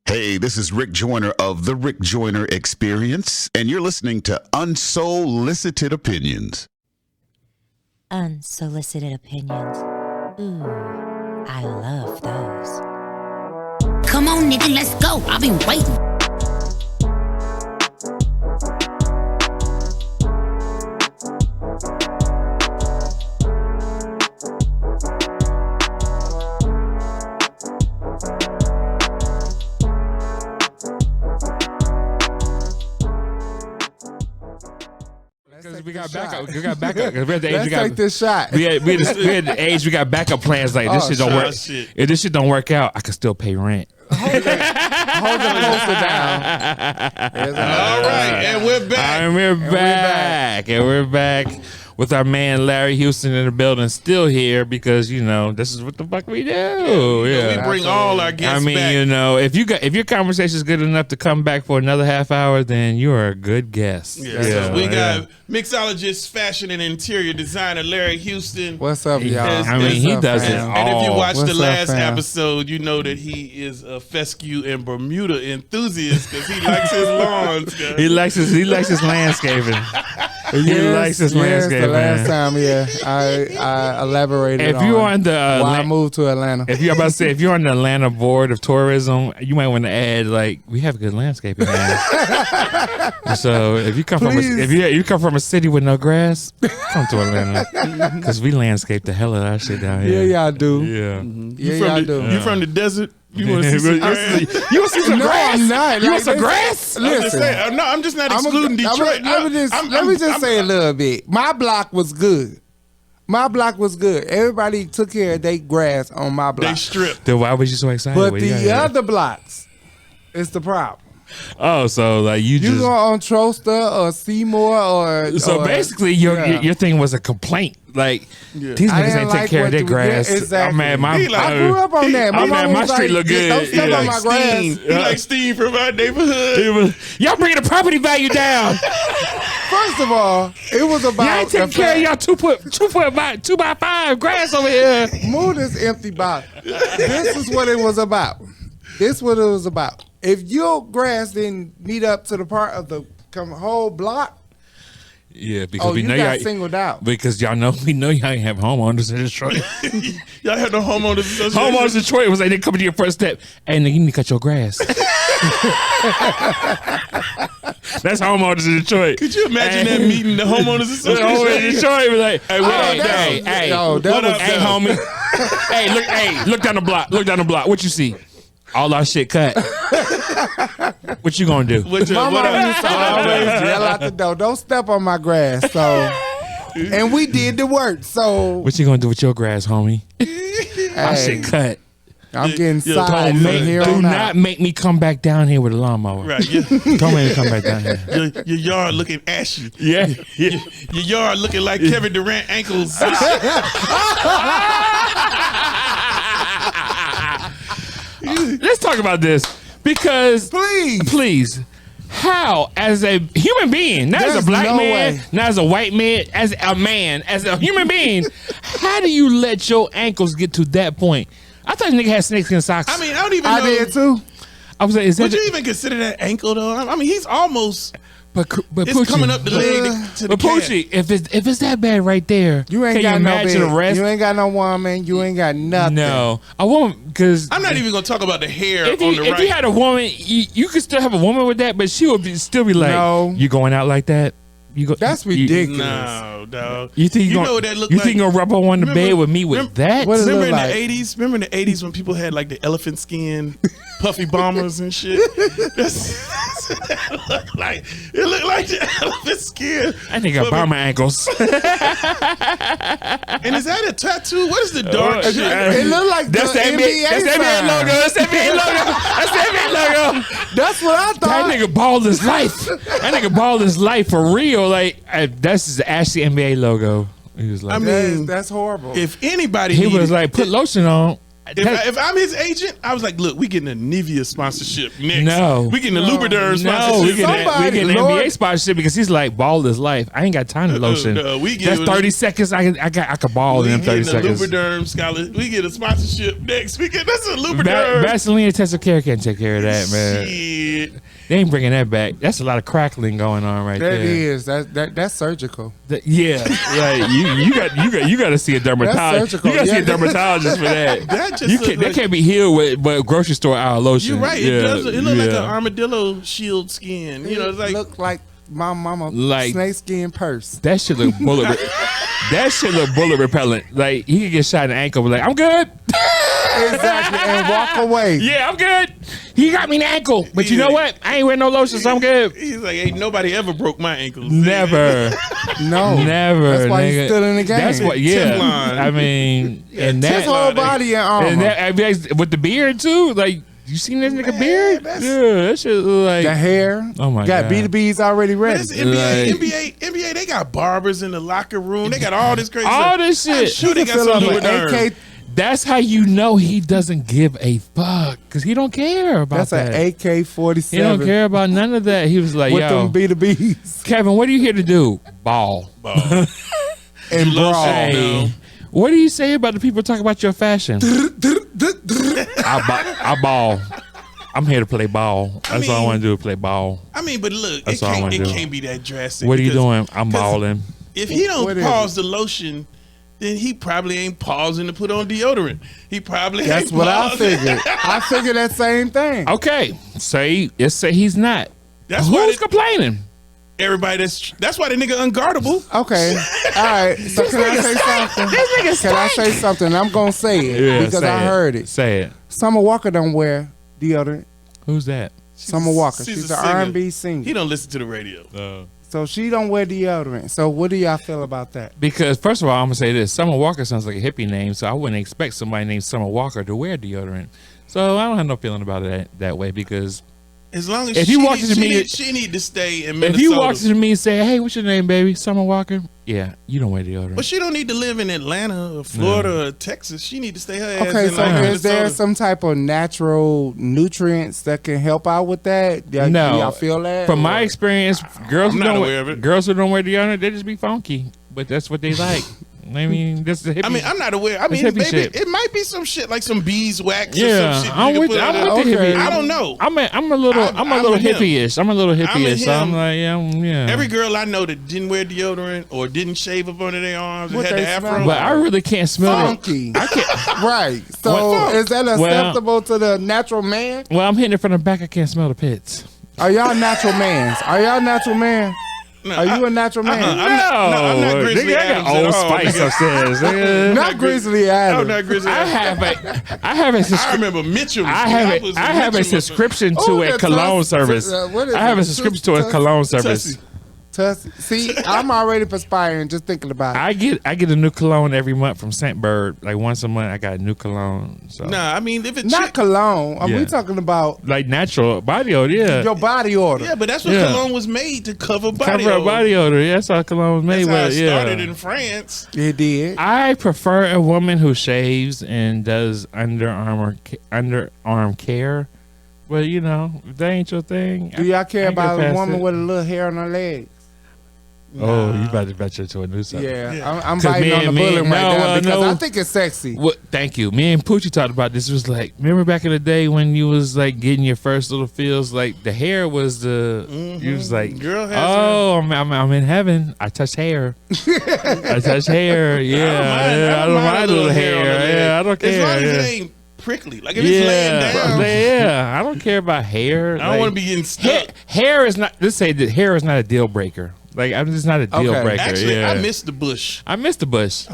Hey, this is Rick Joyner of The Rick Joyner Experience, and you're listening to Unsolicited Opinions. Unsolicited opinions. Ooh, I love those. Come on, nigga, let's go. I've been waiting. We got backup. We got backup. We're at the age Let's take this shot. we had the age. We got backup plans. Like this shit don't work. If this shit don't work out, I can still pay rent. Hold the poster down. All right, and we're back. And we're back with our man Larry Houston in the building, still here because this is what the fuck we do. Yeah, we bring all our guests back. If your conversation is good enough to come back for another half hour, then you are a good guest. So we got mixologist, fashion, and interior designer Larry Houston. What's up, y'all? He does it all. And if you watched the last fam? episode, you know that he is a fescue and Bermuda enthusiast because he likes his lawns. He likes his landscaping. He likes his landscaping. The last time, I elaborated if you're on the why I moved to Atlanta. If you're about to say, if you're on the Atlanta Board of Tourism, you might want to add we have good landscaping, man. So if you come from you come from a city with no grass, come to Atlanta because we landscape the hell out of our shit down here. Yeah, y'all do. Yeah, y'all do. You from the desert? You want to see some grass? You want to see some grass? I'm not. You want some grass? Listen, I'm just not excluding Detroit. Let me just say a little bit. My block was good. Everybody took care of their grass on my block. They stripped. Then why was you so excited? But the other blocks is the problem. Oh, so you just go on Troster or Seymour or basically your thing was a complaint. Like these niggas ain't take care of their grass. Exactly. I grew up on that. My street look good. Don't step on my grass. He like Steve from our neighborhood. Y'all bringing the property value down. First of all, it was about y'all ain't taking care of y'all 2x5 grass over here. Move this empty bottle. This is what it was about. If your grass didn't meet up to the part of the whole block, because we know you got y'all singled out. Because we know y'all ain't have homeowners in Detroit. Y'all had no homeowners association. Homeowners in Detroit was like they come to your first step. Hey, nigga, you need to cut your grass. That's homeowners in Detroit. Could you imagine that meeting, the homeowners association? Homeowners in Detroit was like, hey, homie. Look down the block. What you see? All our shit cut. What you gonna do? My mom used to always yell out the door, "Don't step on my grass." So, and we did the work. So, what you gonna do with your grass, homie? Our shit cut. I'm getting side from here on out. Do not make me come back down here with a lawnmower. Right. Don't make me come back down here. Your yard looking ashy. Yeah. Your yard looking like Kevin Durant ankles. Let's talk about this because please, how as a human being, not as a black man, not as a white man, as a human being, how do you let your ankles get to that point? I thought nigga had snakeskin socks. I mean, I don't even know. I did too. I was like, would you even consider that ankle though? I mean, he's almost. But it's Pucci, coming up the leg to the calf. Pucci, if it's that bad right there, you ain't got no bed. The rest? You ain't got no woman. You ain't got nothing. No, a woman because I'm not even gonna talk about the hair if on the right. If you had a woman, you could still have a woman with that, but she would still be like, "No, you going out like that? That's ridiculous." No, dog. You think you know that look you like? think you gonna rub on the bed with me with that? Remember in the '80s? Remember in the '80s when people had like the elephant skin, puffy bombers and shit? That's what that looked like. It looked like the elephant skin. I think I bomb my ankles. And is that a tattoo? What is the dark shit? It looked like that's the NBA logo. That's the NBA logo. That's what I thought. That nigga balled his life. That nigga balled his life for real. Like that's actually NBA logo. He was like, I mean, that's horrible. If anybody, he was like, put lotion on. If I'm his agent, I was like, look, we getting a Nivea sponsorship next. No. We getting a Lubriderm No, we sponsorship. get an NBA sponsorship because he's like ball is life. I ain't got time to lotion. That's 30 seconds. I could ball in them 30 seconds. Lubriderm scholar. We get a sponsorship next. That's a Lubriderm. Vaseline intensive care can't take care of that, man. Shit. They ain't bringing that back. That's a lot of crackling going on right there. That is. That's surgical. Yeah, you got to see a dermatologist. You got to see a dermatologist for that. That can't be healed with but grocery store aisle lotion. You're right. It does. It looks like an armadillo shield skin. You know, it's like look like my mama like snake skin purse. That shit look bullet. That shit look bullet repellent. Like he could get shot in the ankle, but like I'm good. Exactly, and walk away. Yeah, I'm good. He got me in the ankle, but you know what? I ain't wearing no lotion, so I'm good. He's like, ain't nobody ever broke my ankles. Never. No, never. That's why he's still in the game. That's what. Yeah, Teflon. I mean, and his whole body in armor. And that, I mean, with the beard too. Like you seen this nigga beard? Yeah, that shit look like the hair. Oh my god, B2B's already ready. NBA, they got barbers in the locker room. They got all this crazy. All this shit. I'm sure they got some Lubriderm. That's how you know he doesn't give a fuck because he don't care about that. That's an AK-47. He don't care about none of that. He was like, with yo, them B2Bs. Kevin, what are you here to do? Ball. And brawl. Hey, what do you say about the people talking about your fashion? I ball. I'm here to play ball. That's all I want to do is play ball. I mean, but look, That's it can't be that drastic. What are you doing? I'm balling. If he don't pause the lotion, then he probably ain't pausing to put on deodorant. He probably That's what I figured. I figured that same thing. Okay, let's say he's not. Who's complaining? Everybody that's why the nigga unguardable. Okay. All right. So can I say something? Can I say something? I'm gonna say it because I heard it. Say it. Summer Walker don't wear deodorant. Who's that? Summer Walker. She's an R&B singer. He don't listen to the radio. So she don't wear deodorant. So what do y'all feel about that? Because first of all, I'm gonna say this: Summer Walker sounds like a hippie name, so I wouldn't expect somebody named Summer Walker to wear deodorant. So I don't have no feeling about it that way because as long as if she need to stay in Minnesota. If you walk to me and say, "Hey, what's your name, baby? Summer Walker." Yeah, you don't wear deodorant. But she don't need to live in Atlanta or Florida or Texas. She need to stay her ass Okay, in so Minnesota. is there some type of natural nutrients that can help out with that? No. Do y'all feel that? From my experience, girls who don't wear deodorant, they just be funky. But that's what they like. I mean, this is hippie. I mean, I'm not aware. I mean, maybe it might be some shit like some beeswax. Yeah, or some shit I'm with the hippie. I don't know. I'm a little hippie-ish. I'm a little hippie-ish. So I'm like, yeah. Every girl I know that didn't wear deodorant or didn't shave up under their arms and had the afro. But I really can't smell funky. I can't. Right. So is that acceptable to the natural man? Well, I'm hitting it from the back. I can't smell the pits. Are y'all natural mans? Are y'all natural man? No, are you a natural man? I'm not Grizzly Adams. Old Spice upstairs. Not Grizzly Adams. No, not Grizzly Adams. I remember Mitchell. I have a subscription to a cologne service. I have a subscription to a cologne service. See, I'm already perspiring just thinking about it. I get a new cologne every month from Scentbird. Like once a month, I got a new cologne. So. Nah, I mean if it's not cologne, are we talking about like natural body odor? Yeah, your body odor. Yeah, but that's what cologne was made to cover body odor. Body odor. Yeah, that's how cologne was made. That's how it started in France. It did. I prefer a woman who shaves and does underarm care. But you know, if that ain't your thing. Do y'all care about a woman with a little hair on her leg? Oh, you about to venture into a new subject. Yeah. I'm biting on the bullet right now because I think it's sexy. Well, thank you. Me and Pucci talked about this. It was like, remember back in the day when you was like getting your first little feels, like the hair was you was like, girl has I'm in heaven. I touch hair. I touch hair. Yeah. I don't mind a little hair. Yeah, I don't care. As long as it ain't prickly. Like if it's laying down. Yeah, I don't care about hair. I don't want to be getting stuck. Hair is not, let's say that hair is not a deal breaker. Like, I'm just not a deal breaker. Actually, I miss the bush. Because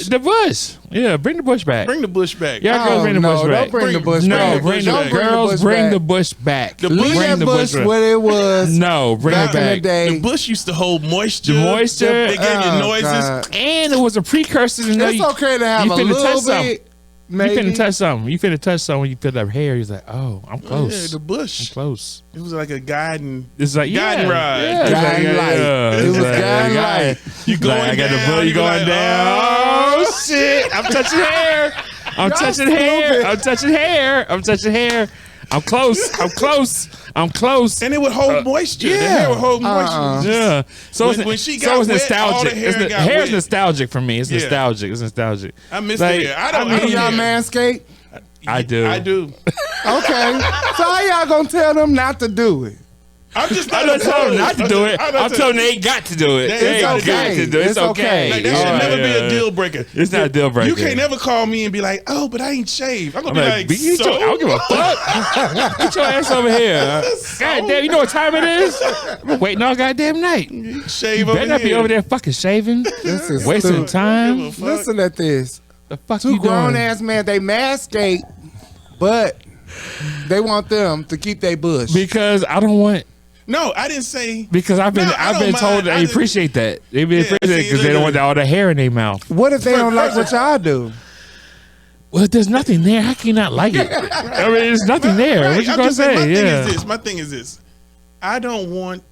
the bush. Yeah, bring the bush back. Bring the bush back. Yeah, girls bring the bush back. Don't bring the bush back. Bring the bush back. Leave that bush where it was. No, bring it back. The bush used to hold moisture. It gave you noises. God. And it was a precursor to know it's okay to have a little bit. Maybe. You finna touch something. You feel that hair. He's like, oh, I'm close. Yeah, the bush. I'm close. It was like a guiding. It's like guiding ride. Yeah, guiding light. It was guiding light. You going down. You going down. Oh shit! I'm touching hair. I'm touching hair. I'm touching hair. I'm touching hair. I'm close. And it would hold moisture. The hair would hold moisture. Yeah. So when she got it's wet, nostalgic. all the hair got hair wet. is nostalgic for me. It's Yeah. nostalgic. I miss the hair. I don't y'all care. manscape? I do. Okay. So how y'all gonna tell them not to do it? I'm just I'm not not telling them not to do it. I'm telling them they ain't got to do it. It's They ain't okay. got to do it. It's It's okay. okay. Like, that should never be a deal breaker. It's not a deal breaker. You can't never call me and be like, "Oh, but I ain't shaved." I'm gonna be like, "Get "So?" I don't give a fuck. Get your ass over here. God damn, you know what time it is? I've been waiting all goddamn night. Shave You over better not be here. over there fucking shaving. This is Wasting stupid. time. Listen at this. The fuck Two you grown doing? ass men, they manscape, but they want them to keep their bush. Because I don't want. No, I didn't say. Because I've been No, I I've don't been told mind. that I they just- appreciate that. They be Yeah, appreciate it see, because they don't want look. all the hair in their mouth. What if they don't like what y'all do? Well, there's nothing there. How can you not like it? I mean, there's nothing there. Right, What you I'm gonna just saying, say? My thing is this. I don't want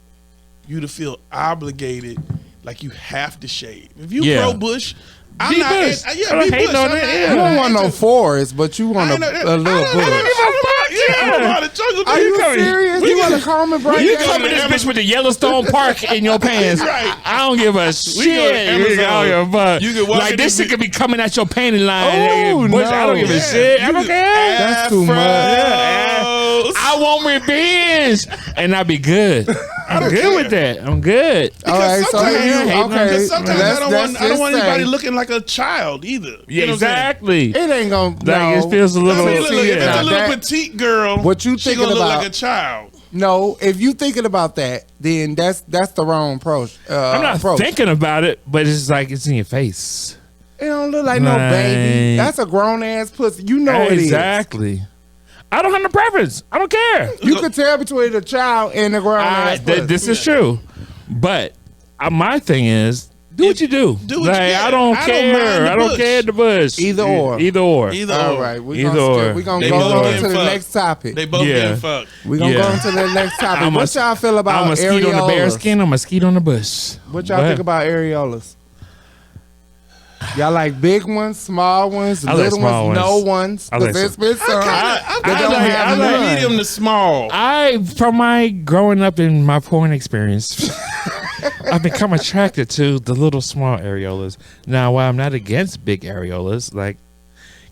you to feel obligated like you have to shave. If you Yeah. grow bush, I'm Be not. bush. Yeah, I don't be hate bush. on I'm it, not- yeah. You don't want no into- forest, but you want I a know little that- I don't bush. give a fuck. Yeah, I'm out of jungle. Are you coming- serious? You want to come and bring You that? come in this bitch with the Yellowstone Park in your pants. Right. I don't give a shit. Amazon. I don't give a fuck. You can walk like in this this shit could be coming at your panty line. Oh, nigga. Bush, I don't no. give a Yeah. shit. I You don't can- care. That's too much. Afros. I want revenge, and I be good. I'm good with that. I'm good. All right, so sometimes- you, Because okay. Because sometimes I don't want just anybody say, looking like a child either. Yeah, You know what I'm saying? exactly. It ain't gonna. Like, No. it feels a little. I mean, look, if See, it's now a little that- petite girl, What you she thinking gonna look about? like a child. No, if you thinking about that, then that's the wrong approach. I'm not approach. thinking about it, but it's like it's in your face. It don't look like no baby. Like- That's a grown ass pussy. You know it is. Exactly. I don't have no preference. I don't care. You could tell between a child and a grown ass pussy. This is true, but my thing is, do what you do. Do what like, you I got. don't I don't care. mind the I don't bush. care the bush. Either or. Either or. Either All or. right, we're Either gonna or. They go both on getting to the fucked. next topic. They both Yeah. getting fucked. We're gonna Yeah. go on to the next topic. I'm What y'all feel about I'm a mosquito on the bear areolas? skin. I'm a mosquito on the bush. What y'all think about areolas? Y'all like big ones, small ones, I like little small ones, ones. no ones? I like There's some- been some that I'm don't like- have I like- none. medium to small. From my growing up in my porn experience, I've become attracted to the little small areolas. Now, while I'm not against big areolas, like,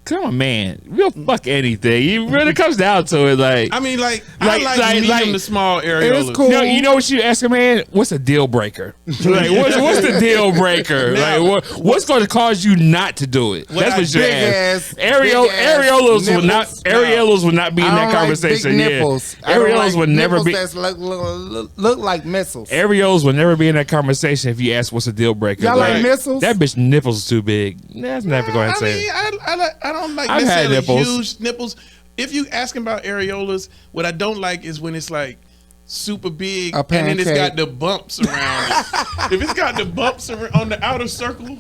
come on, man, we'll fuck anything. When it comes down to it, like, I mean, like Like- I like like- medium like- to small areolas. It's cool. you know what you ask a man? What's a deal breaker? Like, what's the deal breaker? Now- Like, what's going to cause you not to do it? What That's I what you big ask. ass- big ass Areolas would not. nipples. Areolas would not be in I that don't like conversation. big Yeah, nipples. I don't areolas like would never nipples be. That's look like missiles. Areolas would never be in that conversation if you ask what's a deal breaker. Y'all like Right. missiles? That bitch nipples is too big. That's never going to I say. mean, I don't like I've had necessarily nipples. huge nipples. If you asking about areolas, what I don't like is when it's like super big A and then it's pancake. got the bumps around it. If it's got the bumps on the outer circle,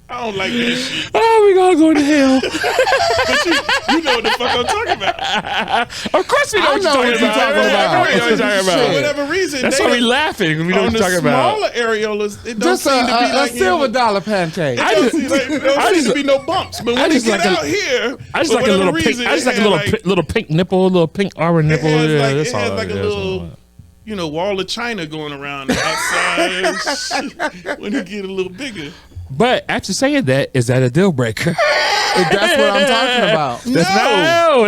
I don't like that shit. Oh, we gonna go to hell. But you know what the fuck I'm talking about. Of course we know I what know you're what you're talking talking about. about. I know what you're talking Shit. For about. whatever reason, That's they why we don't- laughing. We know what on you're the talking about. smaller areolas, it don't Just seem to be a like silver dollar pancake. I It don't just- seem like, there don't I seem just- to be no bumps. But I when you just get like a- out here, I just for like a little whatever pink. reason, I just like a it little had like- little pink nipple, a little pink arbor nipple. It has Yeah, like, that's it all has it like a is. little, wall of China going around the outside when it get a little bigger. But after saying that, is that a deal breaker? That's what I'm talking about.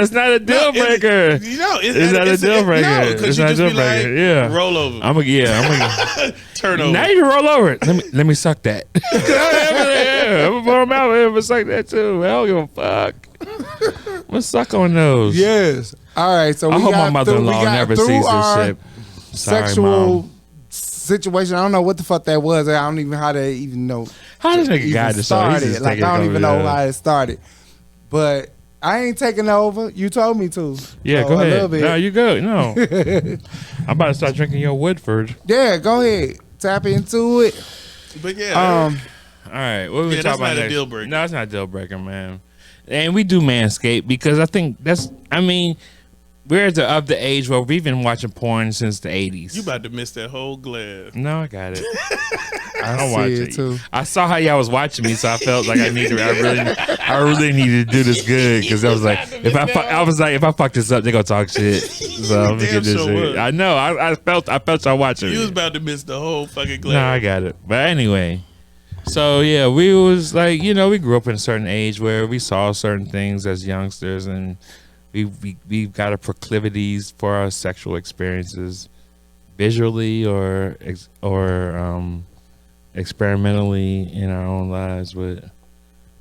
It's not a deal breaker. It's not a deal breaker. No, It's because you not a just deal be like, breaker. Yeah. roll over, I'm gonna turn over. Now you can roll over it. Let me suck that. I'm gonna pour them out. I'm gonna suck that too. I don't give a fuck. I'm gonna suck on those. Yes. All right. So I we hope got my mother-in-law we got never through sees this our shit. Sorry, sexual Mom. situation. I don't know what the fuck that was. I don't even how to even know. How this nigga even got this started? started. Like I don't even know how it started. But I ain't taking over. You told me to. Yeah, So, go a little ahead. bit. No, you good. No. I'm about to start drinking your Woodford. Yeah, go ahead. Tap into it. But yeah, All right, what we Yeah, talking that's about not a next? deal breaker. No, it's not a deal breaker, man. And we do manscape because I think we're of the age where we've been watching porn since the 80s. You about to miss that whole glass. No, I got it. I don't see watch it it. too. I saw how y'all was watching me, so I felt like I really needed to do this good because I was like, if I fuck this up, they gonna talk shit. So I'm gonna get this shit. I know. I felt y'all watching. You me. was about to miss the whole fucking glass. No, I got it. But anyway, so yeah, we was like, we grew up in a certain age where we saw certain things as youngsters, and we got a proclivities for our sexual experiences, visually or experimentally in our own lives. With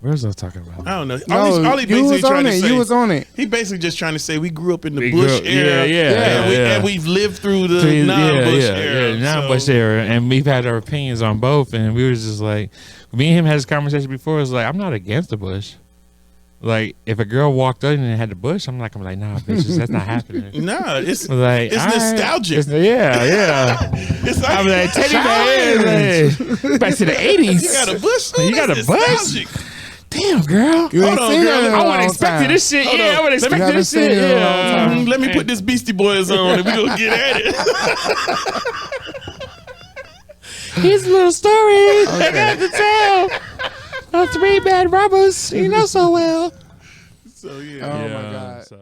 what was I talking about? I don't know. No, all he you was on it. You was on it. He basically just trying to say we grew up in the Bush era. Yeah. And we've lived through the non-Bush era. Non-Bush era, and we've had our opinions on both. And we was just like, me and him had this conversation before. It was like, I'm not against the Bush. Like, if a girl walked in and had the bush, I'm like, nah, bitches, that's not happening. Nah, it's like, it's nostalgic. Yeah. It's like, I'm like, teddy bear, back to the 80s. You got a bush? You got a bush? Damn, girl. You ain't seen that in a I long would expect time. this shit. Hold Yeah, on. I would expect haven't this seen shit. it in a long Yeah. time. Let me put this Beastie Boys on and we gonna get at it. Here's a little story I got to tell. The three bad robbers, you know so well. So yeah. Oh my God. So.